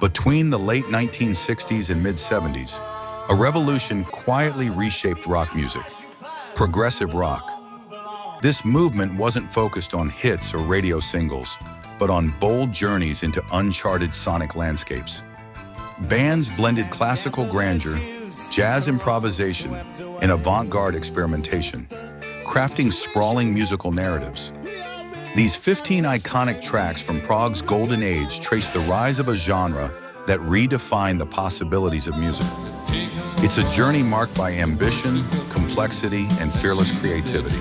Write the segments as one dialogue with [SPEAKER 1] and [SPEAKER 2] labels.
[SPEAKER 1] Between the late 1960s and mid-70s, a revolution quietly reshaped rock music, progressive rock. This movement wasn't focused on hits or radio singles, but on bold journeys into uncharted sonic landscapes. Bands blended classical grandeur, jazz improvisation, and avant-garde experimentation, crafting sprawling musical narratives. These 15 iconic tracks from prog's golden age trace the rise of a genre that redefined the possibilities of music. It's a journey marked by ambition, complexity, and fearless creativity.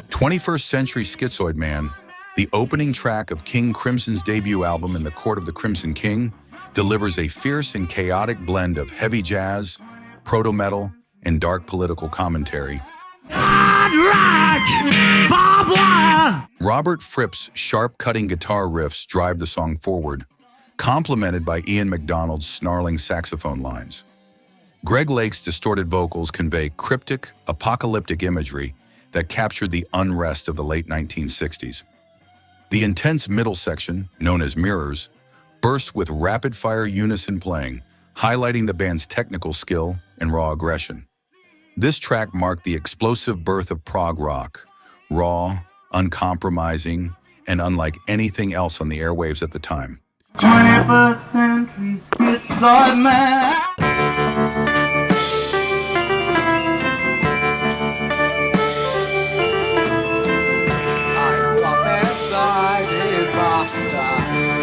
[SPEAKER 1] 21st Century Schizoid Man, the opening track of King Crimson's debut album In the Court of the Crimson King, delivers a fierce and chaotic blend of heavy jazz, proto-metal, and dark political commentary. Robert Fripp's sharp-cutting guitar riffs drive the song forward, complemented by Ian MacDonald's snarling saxophone lines. Greg Lake's distorted vocals convey cryptic, apocalyptic imagery that captured the unrest of the late 1960s. The intense middle section, known as Mirrors, burst with rapid-fire unison playing, highlighting the band's technical skill and raw aggression. This track marked the explosive birth of prog rock, raw, uncompromising, and unlike anything else on the airwaves at the time.
[SPEAKER 2] 21st century schizoid man.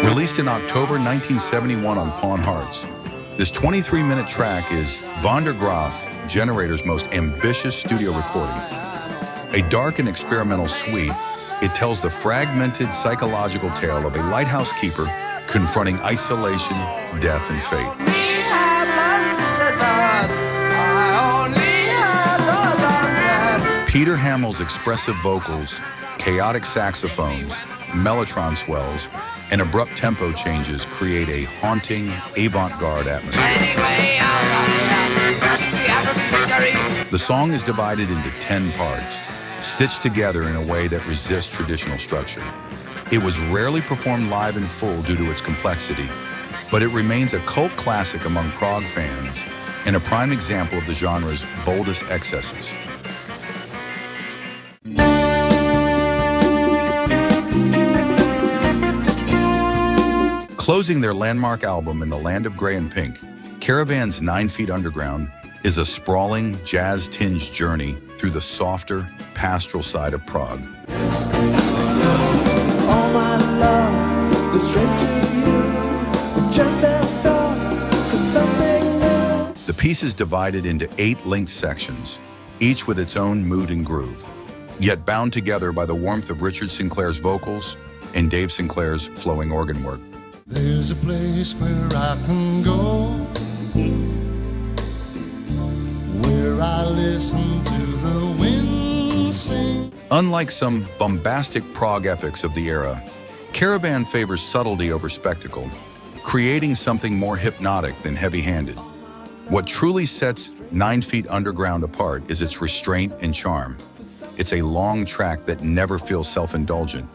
[SPEAKER 1] Released in October 1971 on Pawn Hearts, this 23-minute track is Van der Graaf, Generator's most ambitious studio recording. A dark and experimental suite, it tells the fragmented psychological tale of a lighthouse keeper confronting isolation, death, and fate. Peter Hamill's expressive vocals, chaotic saxophones, mellotron swells, and abrupt tempo changes create a haunting, avant-garde atmosphere. The song is divided into 10 parts, stitched together in a way that resists traditional structure. It was rarely performed live in full due to its complexity, but it remains a cult classic among prog fans and a prime example of the genre's boldest excesses. Closing their landmark album In the Land of Grey and Pink, Caravan's 9 Feet Underground is a sprawling, jazz-tinged journey through the softer, pastoral side of prog.
[SPEAKER 3] All my love goes straight to you. Just that thought for something new.
[SPEAKER 1] The piece is divided into 8 linked sections, each with its own mood and groove, yet bound together by the warmth of Richard Sinclair's vocals and Dave Sinclair's flowing organ work.
[SPEAKER 4] There's a place where I can go, where I listen to the wind sing.
[SPEAKER 1] Unlike some bombastic prog epics of the era, Caravan favors subtlety over spectacle, creating something more hypnotic than heavy-handed. What truly sets 9 Feet Underground apart is its restraint and charm. It's a long track that never feels self-indulgent.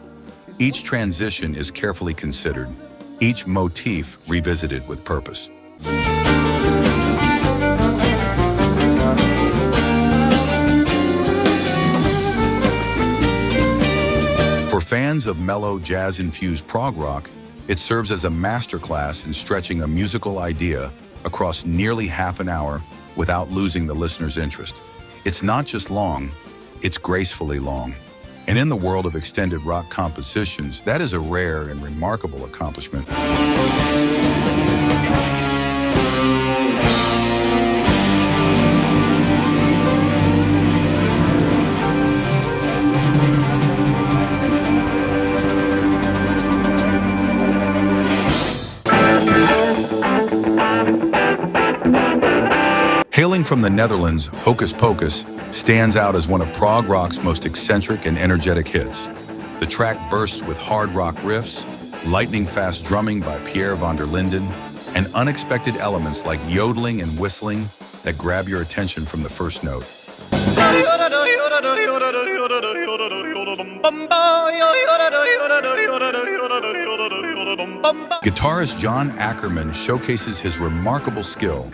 [SPEAKER 1] Each transition is carefully considered, each motif revisited with purpose. For fans of mellow, jazz-infused prog rock, it serves as a masterclass in stretching a musical idea across nearly half an hour without losing the listener's interest. It's not just long, it's gracefully long. And in the world of extended rock compositions, that is a rare and remarkable accomplishment. Hailing from the Netherlands, Hocus Pocus stands out as one of prog rock's most eccentric and energetic hits. The track bursts with hard rock riffs, lightning-fast drumming by Pierre van der Linden, and unexpected elements like yodeling and whistling that grab your attention from the first note. Guitarist John Ackerman showcases his remarkable skill,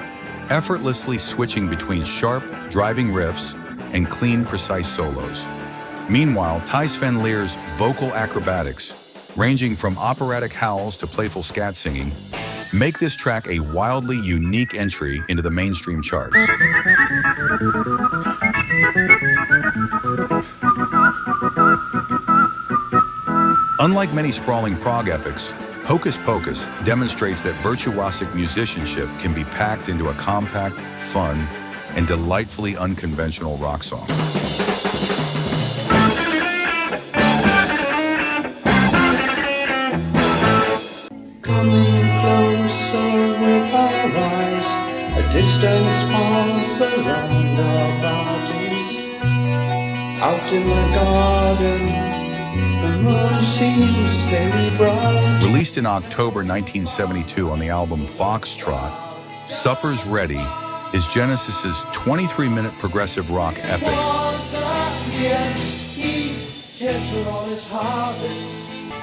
[SPEAKER 1] effortlessly switching between sharp, driving riffs and clean, precise solos. Meanwhile, Thijs van Leer's vocal acrobatics, ranging from operatic howls to playful scat singing, make this track a wildly unique entry into the mainstream charts. Unlike many sprawling prog epics, Hocus Pocus demonstrates that virtuosic musicianship can be packed into a compact, fun, and delightfully unconventional rock song.
[SPEAKER 3] Coming closer with our eyes, a distance falls around our bodies. Out in the garden, the moon seems very bright.
[SPEAKER 1] Released in October 1972 on the album Foxtrot, Supper's Ready is Genesis's 23-minute progressive rock epic.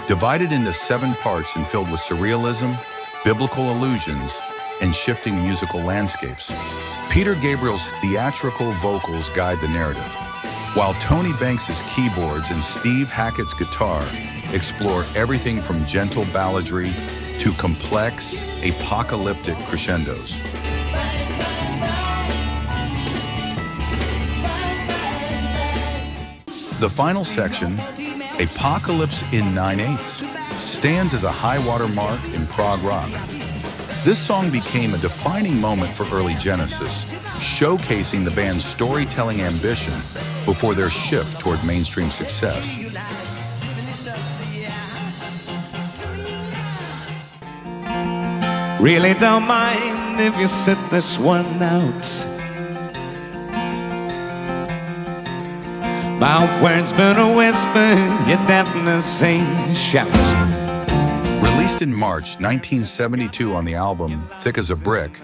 [SPEAKER 1] Divided into 7 parts and filled with surrealism, biblical allusions, and shifting musical landscapes, Peter Gabriel's theatrical vocals guide the narrative, while Tony Banks's keyboards and Steve Hackett's guitar explore everything from gentle balladry to complex, apocalyptic crescendos. The final section, Apocalypse in 9/8, stands as a high-water mark in prog rock. This song became a defining moment for early Genesis, showcasing the band's storytelling ambition before their shift toward mainstream success.
[SPEAKER 5] Really don't mind if you sit this one out. My words been a whisper, your deafness ain't a shout.
[SPEAKER 1] Released in March 1972 on the album Thick as a Brick,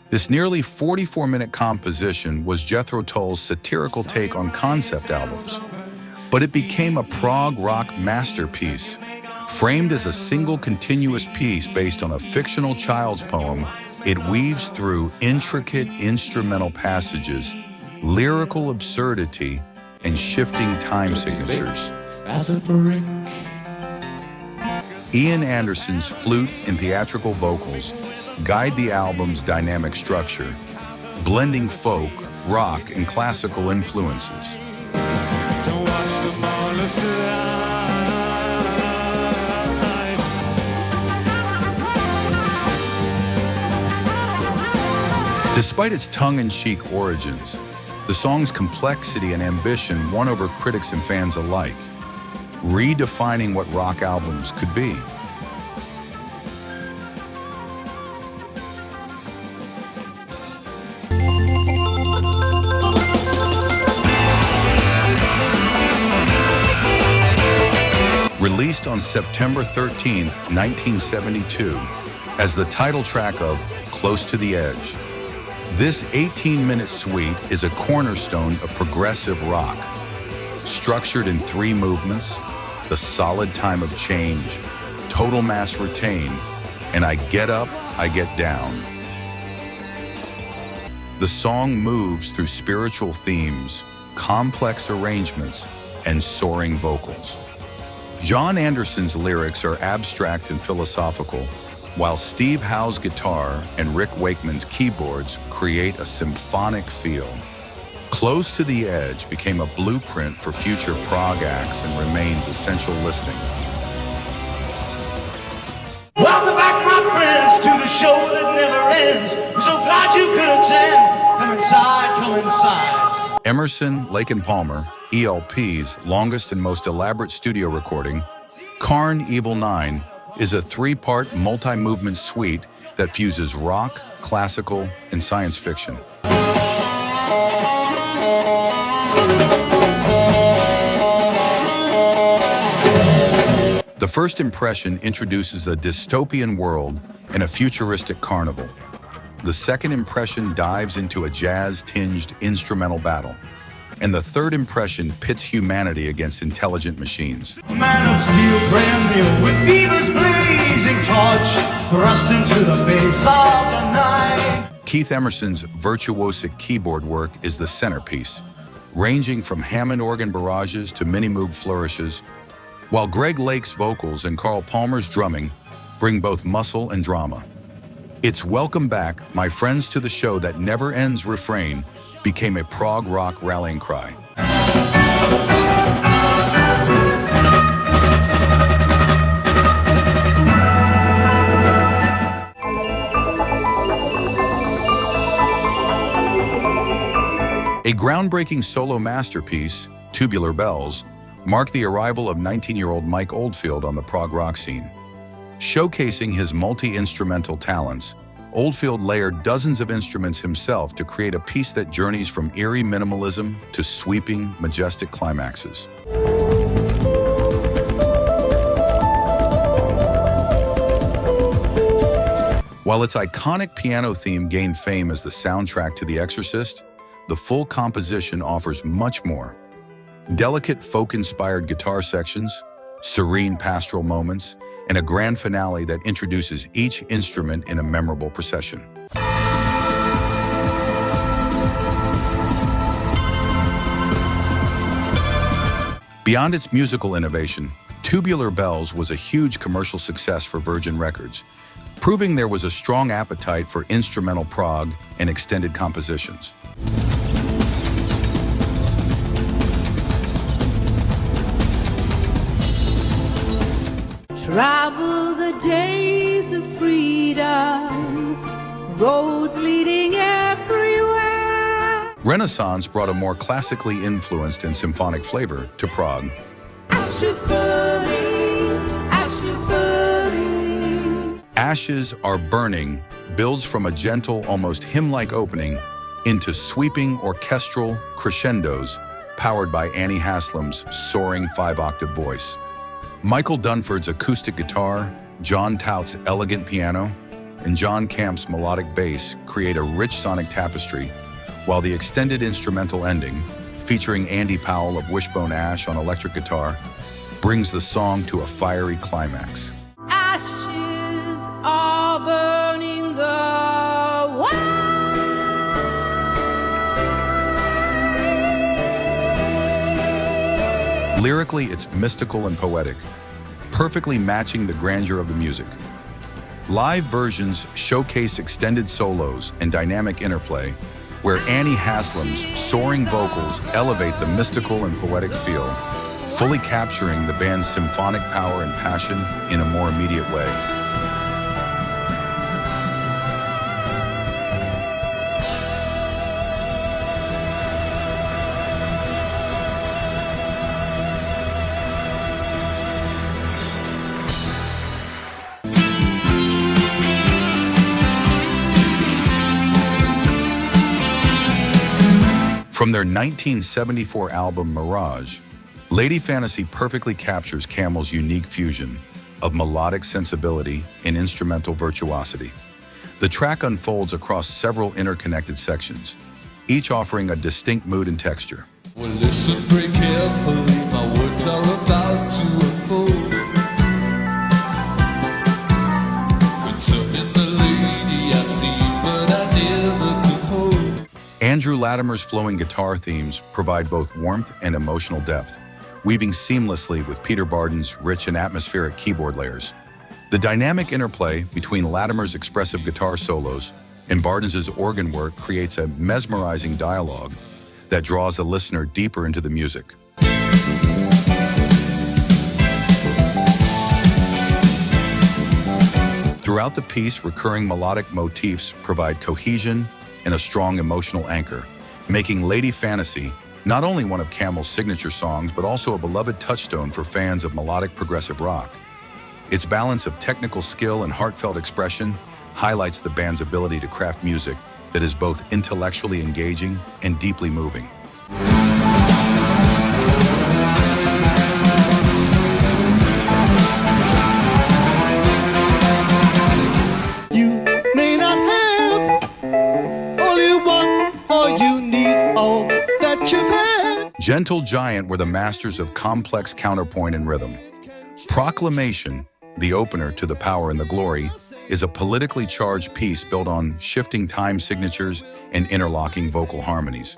[SPEAKER 1] this nearly 44-minute composition was Jethro Tull's satirical take on concept albums, but it became a prog rock masterpiece. Framed as a single continuous piece based on a fictional child's poem, it weaves through intricate instrumental passages, lyrical absurdity, and shifting time signatures.
[SPEAKER 5] As a brick.
[SPEAKER 1] Ian Anderson's flute and theatrical vocals guide the album's dynamic structure, blending folk, rock, and classical influences.
[SPEAKER 5] To watch them all aside.
[SPEAKER 1] Despite its tongue-in-cheek origins, the song's complexity and ambition won over critics and fans alike, redefining what rock albums could be. Released on September 13, 1972, as the title track of Close to the Edge, this 18-minute suite is a cornerstone of progressive rock, structured in 3 movements: the solid time of change, total mass retain, and I get up, I get down. The song moves through spiritual themes, complex arrangements, and soaring vocals. John Anderson's lyrics are abstract and philosophical, while Steve Howe's guitar and Rick Wakeman's keyboards create a symphonic feel. Close to the Edge became a blueprint for future prog acts and remains essential listening.
[SPEAKER 2] Welcome back, my friends, to the show that never ends. We're so glad you could attend. Come inside, come inside.
[SPEAKER 1] Emerson, Lake and Palmer, ELP's longest and most elaborate studio recording, Karn Evil 9, is a 3-part multi-movement suite that fuses rock, classical, and science fiction. The first impression introduces a dystopian world and a futuristic carnival. The second impression dives into a jazz-tinged instrumental battle. and the third impression pits humanity against intelligent machines.
[SPEAKER 2] A man of steel, brand new, with Beaver's blazing torch, thrust into the face of the night.
[SPEAKER 1] Keith Emerson's virtuosic keyboard work is the centerpiece, ranging from Hammond organ barrages to mini-moog flourishes, while Greg Lake's vocals and Carl Palmer's drumming bring both muscle and drama. Its "Welcome Back, My Friends to the Show That Never Ends" refrain became a prog rock rallying cry. A groundbreaking solo masterpiece, Tubular Bells, marked the arrival of 19-year-old Mike Oldfield on the prog rock scene. Showcasing his multi-instrumental talents, Oldfield layered dozens of instruments himself to create a piece that journeys from eerie minimalism to sweeping, majestic climaxes. While its iconic piano theme gained fame as the soundtrack to The Exorcist, the full composition offers much more. Delicate folk-inspired guitar sections, serene pastoral moments, and a grand finale that introduces each instrument in a memorable procession. Beyond its musical innovation, Tubular Bells was a huge commercial success for Virgin Records, proving there was a strong appetite for instrumental prog and extended compositions.
[SPEAKER 6] Travel the days of freedom, roads leading everywhere.
[SPEAKER 1] Renaissance brought a more classically influenced and symphonic flavor to prog.
[SPEAKER 6] Ashes burning, ashes burning.
[SPEAKER 1] Ashes Are Burning builds from a gentle, almost hymn-like opening into sweeping orchestral crescendos powered by Annie Haslam's soaring 5-octave voice. Michael Dunford's acoustic guitar, John Tout's elegant piano, and John Camp's melodic bass create a rich sonic tapestry, while the extended instrumental ending, featuring Andy Powell of Wishbone Ash on electric guitar, brings the song to a fiery climax.
[SPEAKER 6] Ashes are burning the way.
[SPEAKER 1] Lyrically, it's mystical and poetic, perfectly matching the grandeur of the music. Live versions showcase extended solos and dynamic interplay, where Annie Haslam's soaring vocals elevate the mystical and poetic feel, fully capturing the band's symphonic power and passion in a more immediate way. From their 1974 album Mirage, Lady Fantasy perfectly captures Camel's unique fusion of melodic sensibility and instrumental virtuosity. The track unfolds across several interconnected sections, each offering a distinct mood and texture.
[SPEAKER 3] Well, listen very carefully, my words are about to unfold. Concerning the lady I've seen, but I never could hold.
[SPEAKER 1] Andrew Latimer's flowing guitar themes provide both warmth and emotional depth, weaving seamlessly with Peter Barden's rich and atmospheric keyboard layers. The dynamic interplay between Latimer's expressive guitar solos and Barden's organ work creates a mesmerizing dialogue that draws a listener deeper into the music. Throughout the piece, recurring melodic motifs provide cohesion and a strong emotional anchor, making Lady Fantasy not only one of Camel's signature songs, but also a beloved touchstone for fans of melodic progressive rock. Its balance of technical skill and heartfelt expression highlights the band's ability to craft music that is both intellectually engaging and deeply moving.
[SPEAKER 3] You may not have all you want, or you need all that you've had.
[SPEAKER 1] Gentle Giant were the masters of complex counterpoint and rhythm. Proclamation, the opener to The Power and the Glory, is a politically charged piece built on shifting time signatures and interlocking vocal harmonies.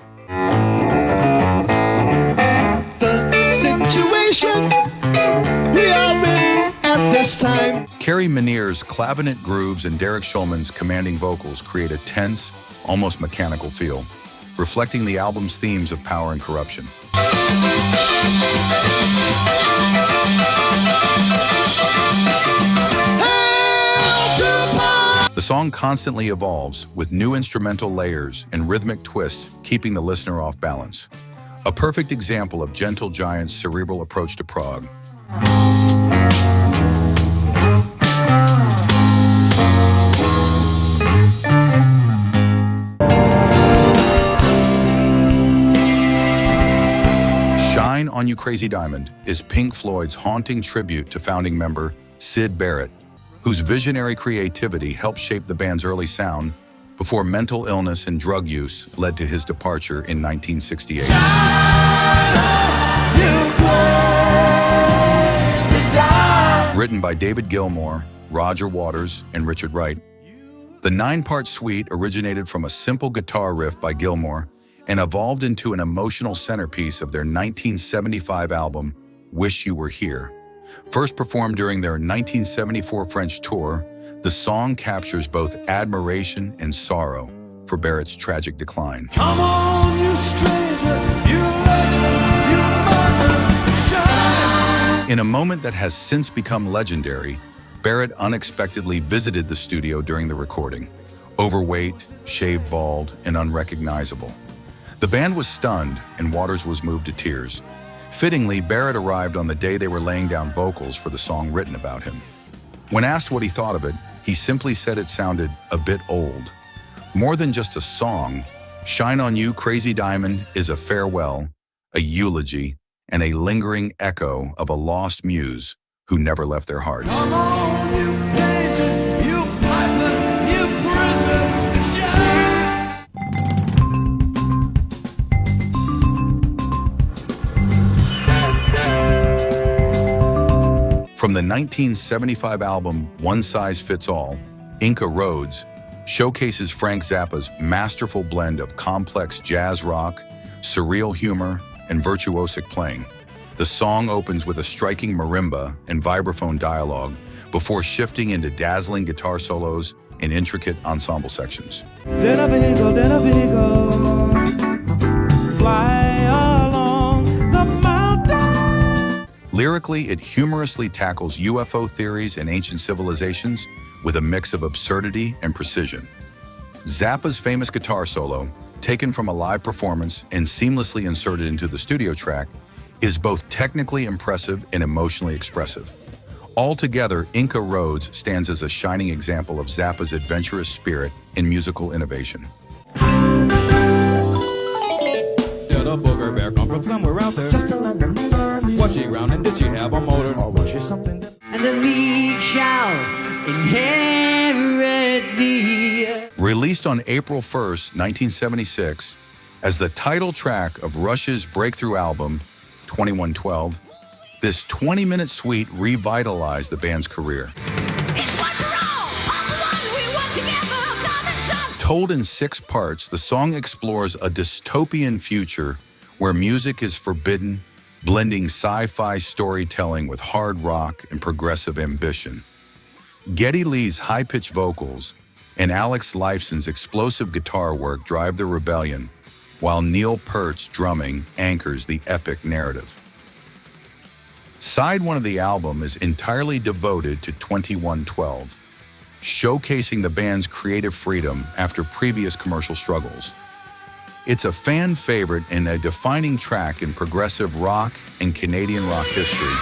[SPEAKER 3] The situation we are in at this time.
[SPEAKER 1] Kerry Minier's clavinet grooves and Derek Schulman's commanding vocals create a tense, almost mechanical feel, reflecting the album's themes of power and corruption. The song constantly evolves, with new instrumental layers and rhythmic twists keeping the listener off balance. A perfect example of Gentle Giant's cerebral approach to prog. Shine on You Crazy Diamond is Pink Floyd's haunting tribute to founding member Syd Barrett, whose visionary creativity helped shape the band's early sound before mental illness and drug use led to his departure in 1968. Written by David Gilmour, Roger Waters, and Richard Wright, the 9-part suite originated from a simple guitar riff by Gilmour and evolved into an emotional centerpiece of their 1975 album, Wish You Were Here. First performed during their 1974 French tour, the song captures both admiration and sorrow for Barrett's tragic decline.
[SPEAKER 3] Come on, you stranger, you legend, you martyr, shine.
[SPEAKER 1] In a moment that has since become legendary, Barrett unexpectedly visited the studio during the recording, overweight, shaved bald, and unrecognizable. The band was stunned, and Waters was moved to tears. Fittingly, Barrett arrived on the day they were laying down vocals for the song written about him. When asked what he thought of it, he simply said it sounded a bit old. More than just a song, Shine on You, Crazy Diamond is a farewell, a eulogy, and a lingering echo of a lost muse who never left their hearts.
[SPEAKER 3] Come on, you painter, you piper, you prisoner, shine.
[SPEAKER 1] From the 1975 album One Size Fits All, Inca Roads showcases Frank Zappa's masterful blend of complex jazz rock, surreal humor, and virtuosic playing. The song opens with a striking marimba and vibraphone dialogue before shifting into dazzling guitar solos and intricate ensemble sections.
[SPEAKER 3] Then a vehicle, fly along the mountain.
[SPEAKER 1] Lyrically, it humorously tackles UFO theories and ancient civilizations with a mix of absurdity and precision. Zappa's famous guitar solo, taken from a live performance and seamlessly inserted into the studio track, is both technically impressive and emotionally expressive. Altogether, Inca Roads stands as a shining example of Zappa's adventurous spirit and musical innovation.
[SPEAKER 7] Did a booger bear come from somewhere out there?
[SPEAKER 3] Just to let them learn.
[SPEAKER 7] Was she round and did she have a motor?
[SPEAKER 3] Or was she something that
[SPEAKER 6] And the meek shall inherit thee.
[SPEAKER 1] Released on April 1st, 1976, as the title track of Rush's breakthrough album, 2112, this 20-minute suite revitalized the band's career.
[SPEAKER 6] It's one for all the ones we work together, a common sense.
[SPEAKER 1] Told in 6 parts, the song explores a dystopian future where music is forbidden, blending sci-fi storytelling with hard rock and progressive ambition. Geddy Lee's high-pitched vocals and Alex Lifeson's explosive guitar work drive the rebellion, while Neil Peart's drumming anchors the epic narrative. Side 1 of the album is entirely devoted to 2112, showcasing the band's creative freedom after previous commercial struggles. It's a fan favorite and a defining track in progressive rock and Canadian rock history.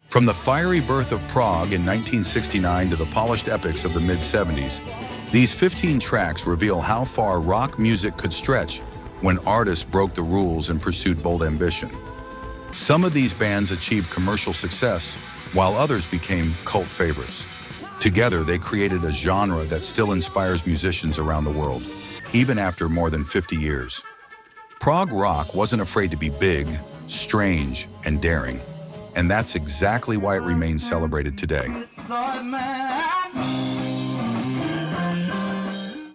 [SPEAKER 1] From the fiery birth of prog in 1969 to the polished epics of the mid-70s, these 15 tracks reveal how far rock music could stretch when artists broke the rules and pursued bold ambition. Some of these bands achieved commercial success, while others became cult favorites. Together, they created a genre that still inspires musicians around the world. even after more than 50 years. Prog rock wasn't afraid to be big, strange, and daring, and that's exactly why it remains celebrated today.
[SPEAKER 2] Schizoid man.